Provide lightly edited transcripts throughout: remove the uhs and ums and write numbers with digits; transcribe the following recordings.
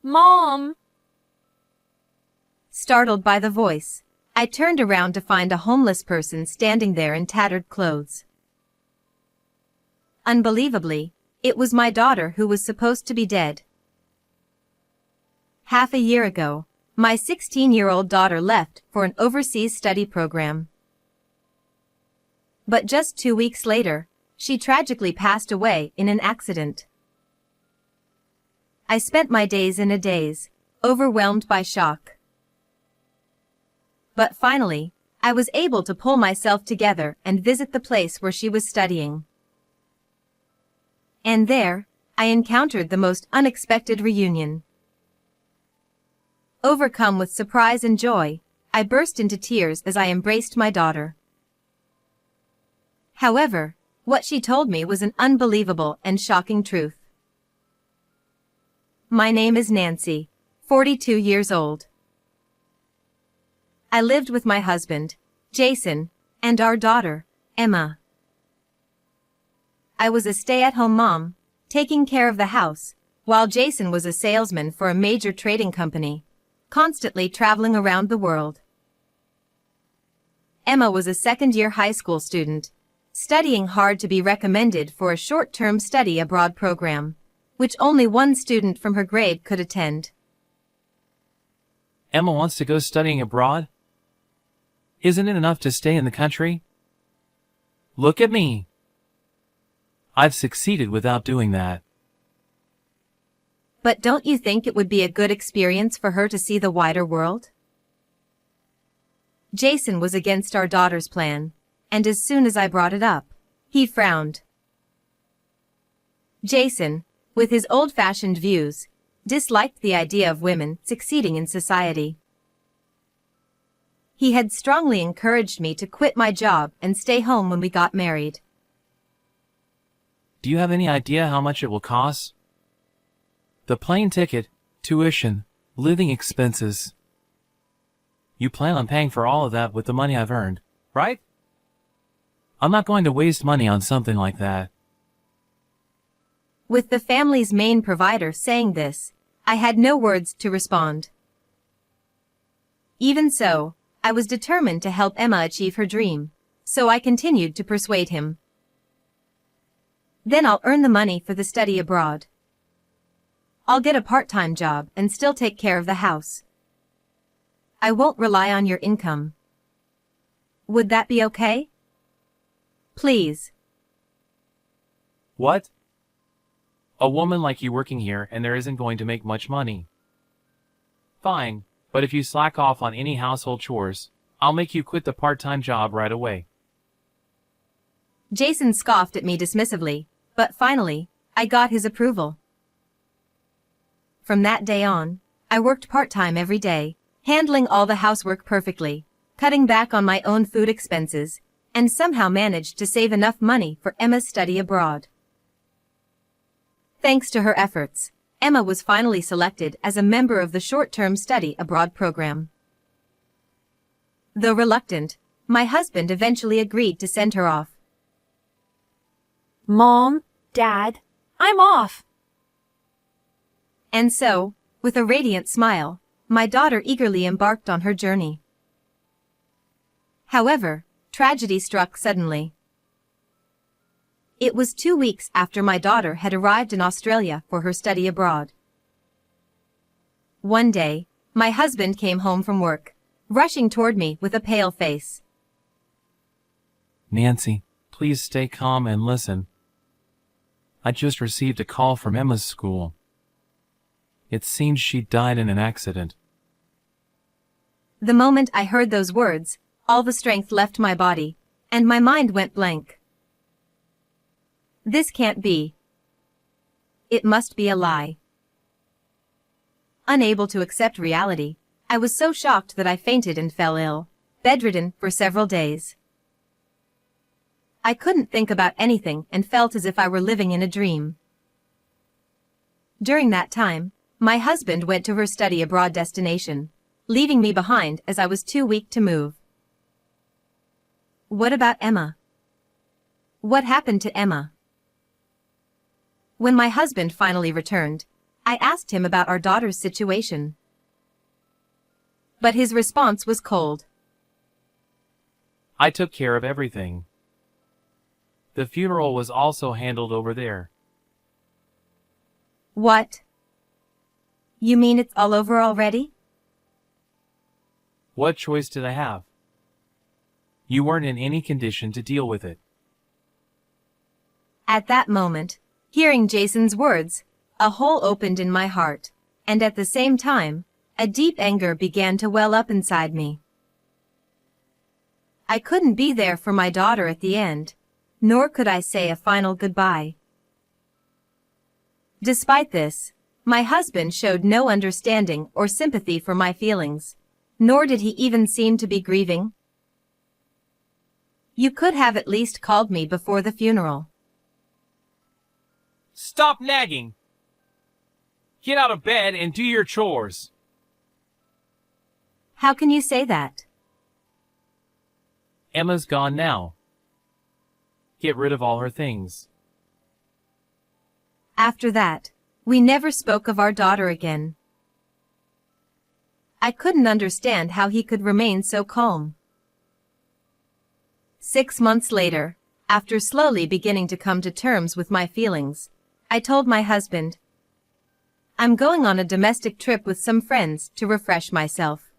Mom! Startled by the voice, I turned around to find a homeless person standing there in tattered clothes. Unbelievably, it was my daughter who was supposed to be dead. Half a year ago, my 16-year-old daughter left for an overseas study program. But just 2 weeks later, she tragically passed away in an accident. I spent my days in a daze, overwhelmed by shock. But finally, I was able to pull myself together and visit the place where she was studying. And there, I encountered the most unexpected reunion. Overcome with surprise and joy, I burst into tears as I embraced my daughter. However, what she told me was an unbelievable and shocking truth. My name is Nancy, 42 years old. I lived with my husband, Jason, and our daughter, Emma. I was a stay-at-home mom, taking care of the house, while Jason was a salesman for a major trading company, constantly traveling around the world. Emma was a second-year high school student, studying hard to be recommended for a short-term study abroad program, which only one student from her grade could attend. Emma wants to go studying abroad? Isn't it enough to stay in the country? Look at me. I've succeeded without doing that. But don't you think it would be a good experience for her to see the wider world? Jason was against our daughter's plan, and as soon as I brought it up, he frowned. Jason, with his old-fashioned views, disliked the idea of women succeeding in society. He had strongly encouraged me to quit my job and stay home when we got married. Do you have any idea how much it will cost? The plane ticket, tuition, living expenses. You plan on paying for all of that with the money I've earned, right? I'm not going to waste money on something like that. With the family's main provider saying this, I had no words to respond. Even so, I was determined to help Emma achieve her dream, so I continued to persuade him. Then I'll earn the money for the study abroad. I'll get a part-time job and still take care of the house. I won't rely on your income. Would that be okay? Please. What? A woman like you working here and there isn't going to make much money. Fine, but if you slack off on any household chores, I'll make you quit the part-time job right away. Jason scoffed at me dismissively, but finally, I got his approval. From that day on, I worked part-time every day, handling all the housework perfectly, cutting back on my own food expenses, and somehow managed to save enough money for Emma's study abroad. Thanks to her efforts, Emma was finally selected as a member of the short-term study abroad program. Though reluctant, my husband eventually agreed to send her off. Mom, Dad, I'm off! And so, with a radiant smile, my daughter eagerly embarked on her journey. However, tragedy struck suddenly. It was 2 weeks after my daughter had arrived in Australia for her study abroad. One day, my husband came home from work, rushing toward me with a pale face. Nancy, please stay calm and listen. I just received a call from Emma's school. It seems she died in an accident. The moment I heard those words, all the strength left my body, and my mind went blank. This can't be. It must be a lie. Unable to accept reality, I was so shocked that I fainted and fell ill, bedridden for several days. I couldn't think about anything and felt as if I were living in a dream. During that time, my husband went to her study abroad destination, leaving me behind as I was too weak to move. What about Emma? What happened to Emma? When my husband finally returned, I asked him about our daughter's situation. But his response was cold. I took care of everything. The funeral was also handled over there. What? You mean it's all over already? What choice did I have? You weren't in any condition to deal with it. At that moment, hearing Jason's words, a hole opened in my heart, and at the same time, a deep anger began to well up inside me. I couldn't be there for my daughter at the end, nor could I say a final goodbye. Despite this, my husband showed no understanding or sympathy for my feelings, nor did he even seem to be grieving. You could have at least called me before the funeral. Stop nagging! Get out of bed and do your chores. How can you say that? Emma's gone now. Get rid of all her things. After that, we never spoke of our daughter again. I couldn't understand how he could remain so calm. 6 months later, after slowly beginning to come to terms with my feelings, I told my husband, I'm going on a domestic trip with some friends to refresh myself.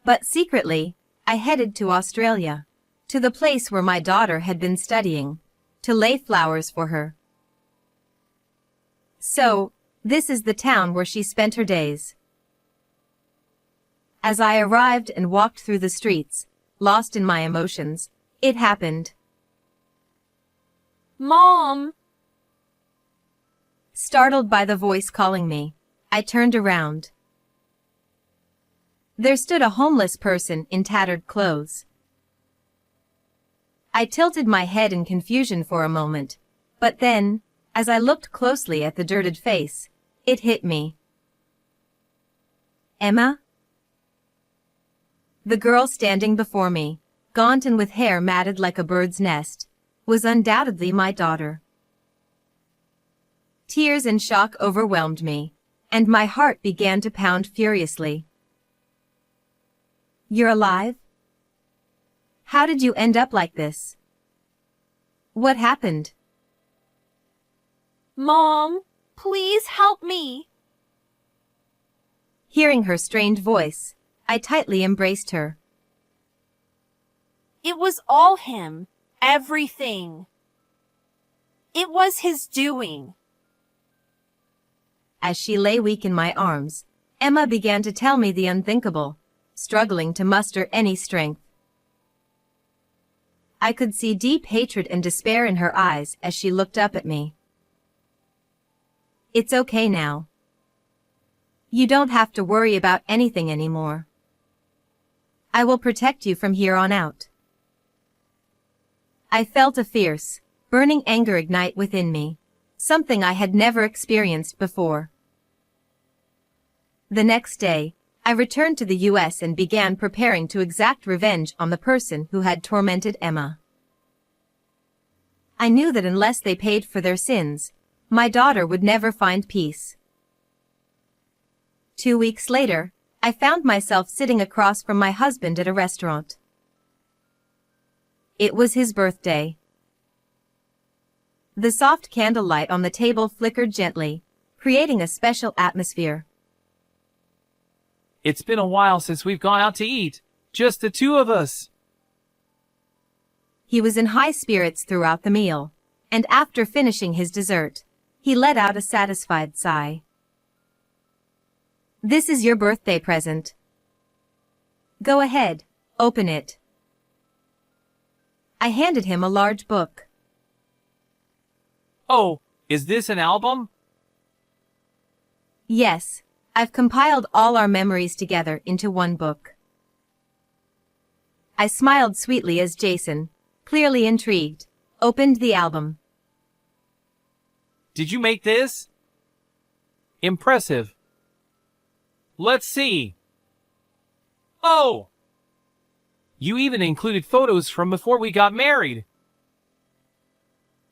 But secretly, I headed to Australia, to the place where my daughter had been studying, to lay flowers for her. So, this is the town where she spent her days. As I arrived and walked through the streets, lost in my emotions, it happened. Mom! Startled by the voice calling me, I turned around. There stood a homeless person in tattered clothes. I tilted my head in confusion for a moment, but then, as I looked closely at the dirted face, it hit me. Emma? The girl standing before me, gaunt and with hair matted like a bird's nest, was undoubtedly my daughter. Tears and shock overwhelmed me, and my heart began to pound furiously. You're alive? How did you end up like this? What happened? Mom, please help me. Hearing her strained voice, I tightly embraced her. It was all him. Everything. It was his doing. As she lay weak in my arms, Emma began to tell me the unthinkable, struggling to muster any strength. I could see deep hatred and despair in her eyes as she looked up at me. It's okay now. You don't have to worry about anything anymore. I will protect you from here on out. I felt a fierce, burning anger ignite within me, something I had never experienced before. The next day, I returned to the US and began preparing to exact revenge on the person who had tormented Emma. I knew that unless they paid for their sins, my daughter would never find peace. 2 weeks later, I found myself sitting across from my husband at a restaurant. It was his birthday. The soft candlelight on the table flickered gently, creating a special atmosphere. It's been a while since we've gone out to eat. Just the two of us. He was in high spirits throughout the meal, and after finishing his dessert, he let out a satisfied sigh. This is your birthday present. Go ahead, open it. I handed him a large book. Oh, is this an album? Yes, I've compiled all our memories together into one book. I smiled sweetly as Jason, clearly intrigued, opened the album. Did you make this? Impressive. Let's see. Oh! You even included photos from before we got married.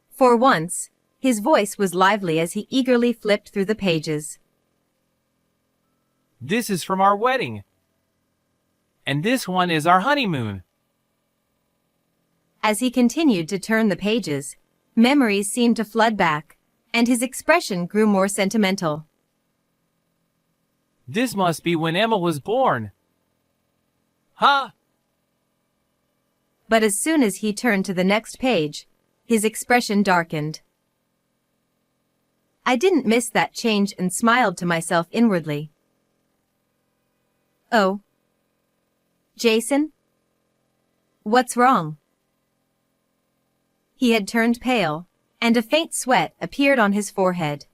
For once, His voice was lively as he eagerly flipped through the pages. This is from our wedding. And this one is our honeymoon. As he continued to turn the pages, memories seemed to flood back, and his expression grew more sentimental. This must be when Emma was born. Huh? But as soon as he turned to the next page, his expression darkened. I didn't miss that change and smiled to myself inwardly. Oh. Jason? What's wrong? He had turned pale, and a faint sweat appeared on his forehead.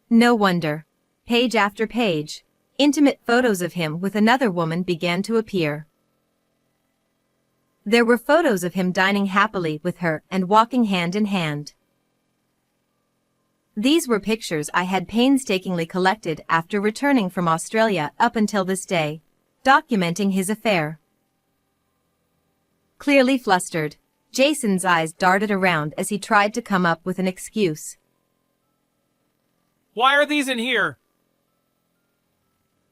No wonder. Page after page, intimate photos of him with another woman began to appear. There were photos of him dining happily with her and walking hand in hand. These were pictures I had painstakingly collected after returning from Australia up until this day, documenting his affair. Clearly flustered, Jason's eyes darted around as he tried to come up with an excuse. Why are these in here?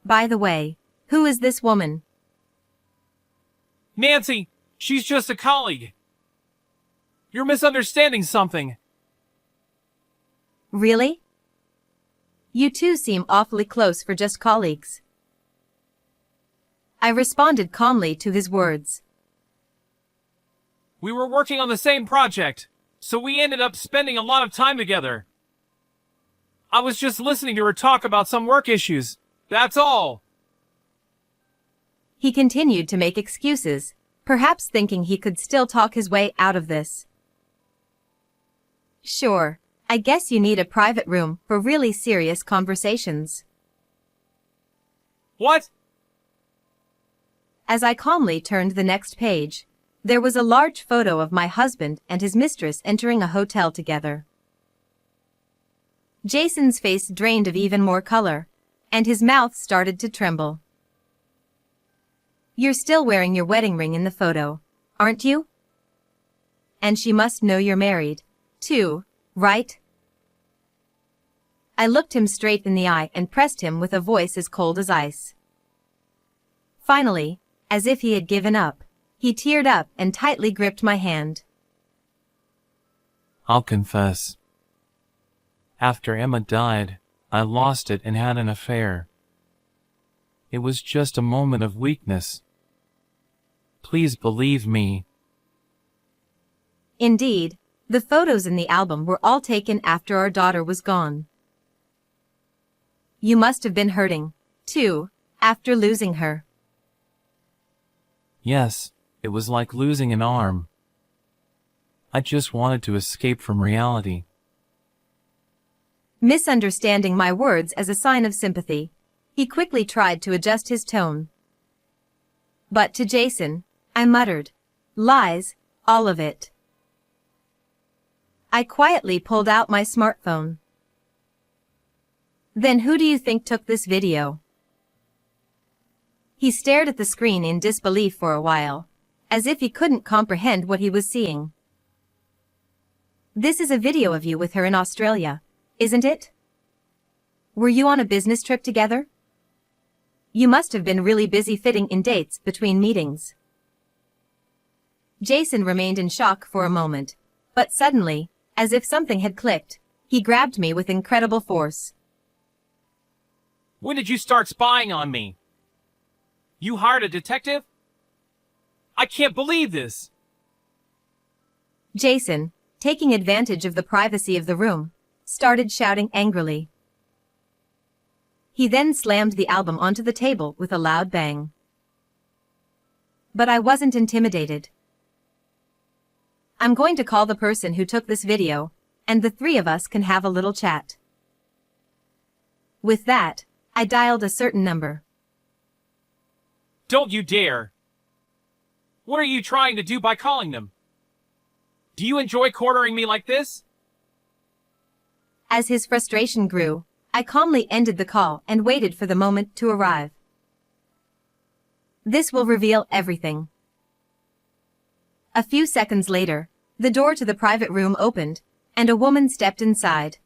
By the way, who is this woman? Nancy, she's just a colleague. You're misunderstanding something. Really? You two seem awfully close for just colleagues. I responded calmly to his words. We were working on the same project, so we ended up spending a lot of time together. I was just listening to her talk about some work issues. That's all. He continued to make excuses, perhaps thinking he could still talk his way out of this. Sure, I guess you need a private room for really serious conversations. What? As I calmly turned the next page, there was a large photo of my husband and his mistress entering a hotel together. Jason's face drained of even more color, and his mouth started to tremble. You're still wearing your wedding ring in the photo, aren't you? And she must know you're married, too, right? I looked him straight in the eye and pressed him with a voice as cold as ice. Finally, as if he had given up, he teared up and tightly gripped my hand. I'll confess. After Emma died, I lost it and had an affair. It was just a moment of weakness. Please believe me. Indeed, the photos in the album were all taken after our daughter was gone. You must have been hurting, too, after losing her. Yes, it was like losing an arm. I just wanted to escape from reality. Misunderstanding my words as a sign of sympathy, he quickly tried to adjust his tone. But to Jason, I muttered, lies, all of it. I quietly pulled out my smartphone. Then who do you think took this video? He stared at the screen in disbelief for a while, as if he couldn't comprehend what he was seeing. This is a video of you with her in Australia, isn't it? Were you on a business trip together? You must have been really busy fitting in dates between meetings. Jason remained in shock for a moment, but suddenly, as if something had clicked, he grabbed me with incredible force. When did you start spying on me? You hired a detective? I can't believe this. Jason, taking advantage of the privacy of the room, started shouting angrily. He then slammed the album onto the table with a loud bang. But I wasn't intimidated. I'm going to call the person who took this video, and the three of us can have a little chat. With that, I dialed a certain number. Don't you dare. What are you trying to do by calling them? Do you enjoy cornering me like this? As his frustration grew, I calmly ended the call and waited for the moment to arrive. This will reveal everything. A few seconds later, the door to the private room opened, and a woman stepped inside.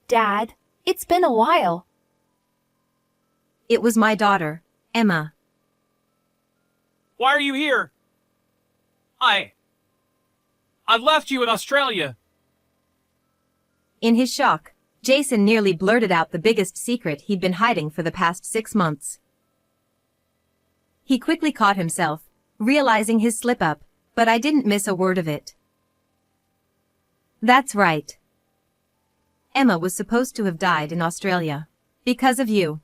Dad, it's been a while. It was my daughter, Emma. Why are you here? I've left you in Australia. In his shock, Jason nearly blurted out the biggest secret he'd been hiding for the past 6 months. He quickly caught himself, realizing his slip-up, but I didn't miss a word of it. That's right. Emma was supposed to have died in Australia. Because of you.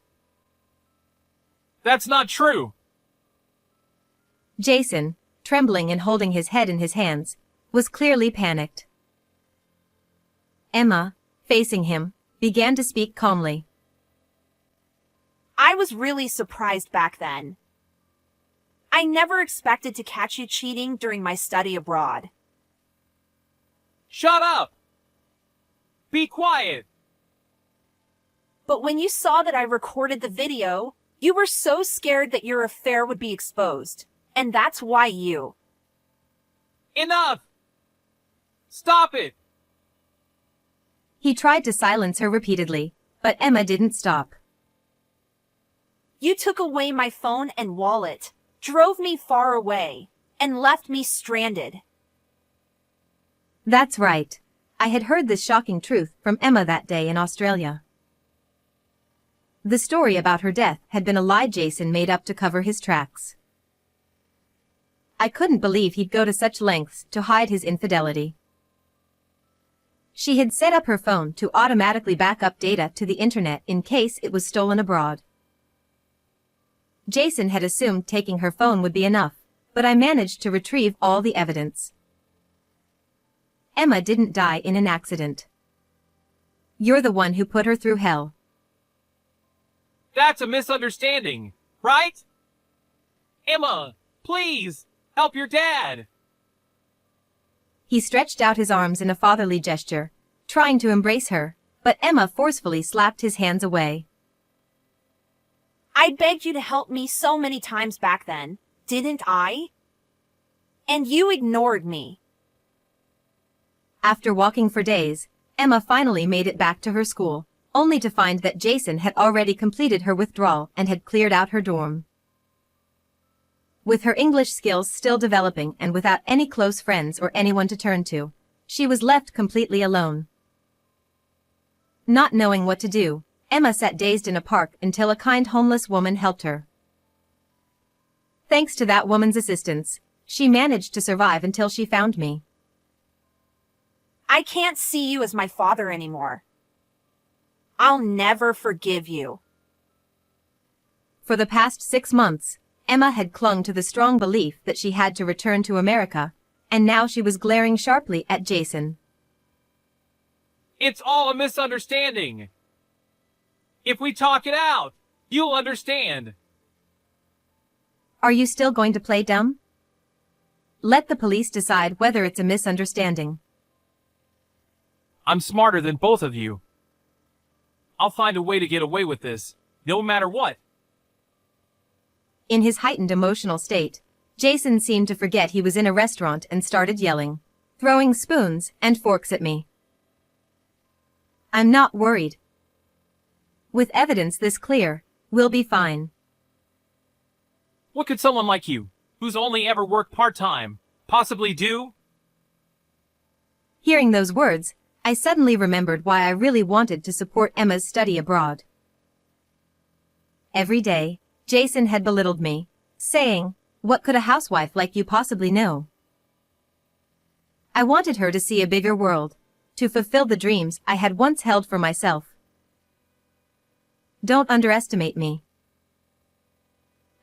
That's not true. Jason, trembling and holding his head in his hands, was clearly panicked. Emma, facing him, began to speak calmly. I was really surprised back then. I never expected to catch you cheating during my study abroad. Shut up! Be quiet! But when you saw that I recorded the video, you were so scared that your affair would be exposed. And that's why you... Enough! Stop it! He tried to silence her repeatedly, but Emma didn't stop. You took away my phone and wallet, drove me far away, and left me stranded. That's right. I had heard this shocking truth from Emma that day in Australia. The story about her death had been a lie Jason made up to cover his tracks. I couldn't believe he'd go to such lengths to hide his infidelity. She had set up her phone to automatically back up data to the internet in case it was stolen abroad. Jason had assumed taking her phone would be enough, but I managed to retrieve all the evidence. Emma didn't die in an accident. You're the one who put her through hell. That's a misunderstanding, right? Emma, please, help your dad! He stretched out his arms in a fatherly gesture, trying to embrace her, but Emma forcefully slapped his hands away. I begged you to help me so many times back then, didn't I? And you ignored me. After walking for days, Emma finally made it back to her school, only to find that Jason had already completed her withdrawal and had cleared out her dorm. With her English skills still developing and without any close friends or anyone to turn to, she was left completely alone. Not knowing what to do, Emma sat dazed in a park until a kind homeless woman helped her. Thanks to that woman's assistance, she managed to survive until she found me. I can't see you as my father anymore. I'll never forgive you. For the past 6 months, Emma had clung to the strong belief that she had to return to America, and now she was glaring sharply at Jason. It's all a misunderstanding. If we talk it out, you'll understand. Are you still going to play dumb? Let the police decide whether it's a misunderstanding. I'm smarter than both of you. I'll find a way to get away with this, no matter what. In his heightened emotional state, Jason seemed to forget he was in a restaurant and started yelling, throwing spoons and forks at me. I'm not worried. With evidence this clear, we'll be fine. What could someone like you, who's only ever worked part-time, possibly do? Hearing those words, I suddenly remembered why I really wanted to support Emma's study abroad. Every day, Jason had belittled me, saying, "What could a housewife like you possibly know?" I wanted her to see a bigger world, to fulfill the dreams I had once held for myself. Don't underestimate me.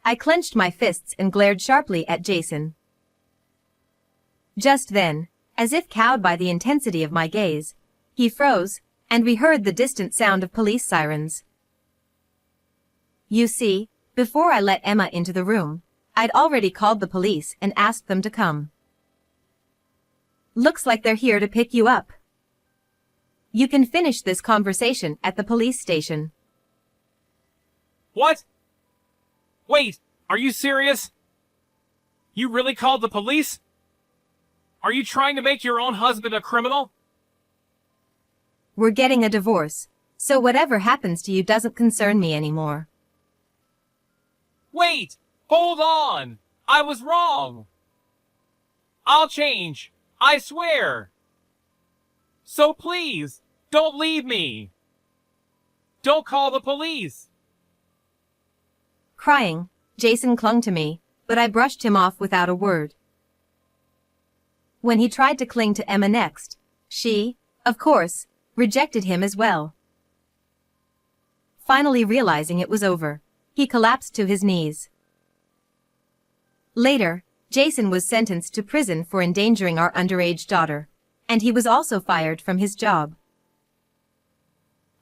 I clenched my fists and glared sharply at Jason. Just then, as if cowed by the intensity of my gaze, he froze, and we heard the distant sound of police sirens. You see, before I let Emma into the room, I'd already called the police and asked them to come. Looks like they're here to pick you up. You can finish this conversation at the police station. What? Wait, are you serious? You really called the police? Are you trying to make your own husband a criminal? We're getting a divorce, so whatever happens to you doesn't concern me anymore. Wait! Hold on! I was wrong! I'll change! I swear! So please, don't leave me! Don't call the police! Crying, Jason clung to me, but I brushed him off without a word. When he tried to cling to Emma next, she, of course, rejected him as well. Finally realizing it was over, he collapsed to his knees. Later, Jason was sentenced to prison for endangering our underage daughter, and he was also fired from his job.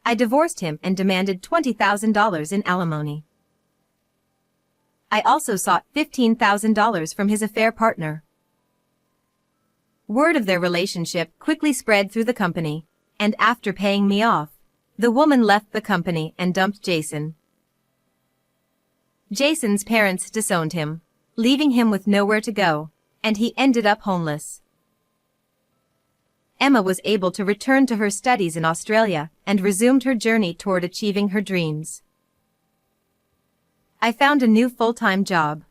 I divorced him and demanded $20,000 in alimony. I also sought $15,000 from his affair partner. Word of their relationship quickly spread through the company, and after paying me off, the woman left the company and dumped Jason. Jason's parents disowned him, leaving him with nowhere to go, and he ended up homeless. Emma was able to return to her studies in Australia and resumed her journey toward achieving her dreams. I found a new full-time job.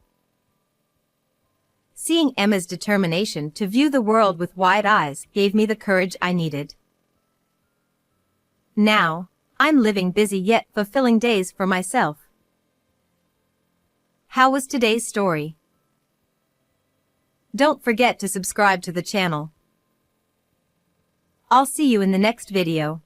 Seeing Emma's determination to view the world with wide eyes gave me the courage I needed. Now, I'm living busy yet fulfilling days for myself. How was today's story? Don't forget to subscribe to the channel. I'll see you in the next video.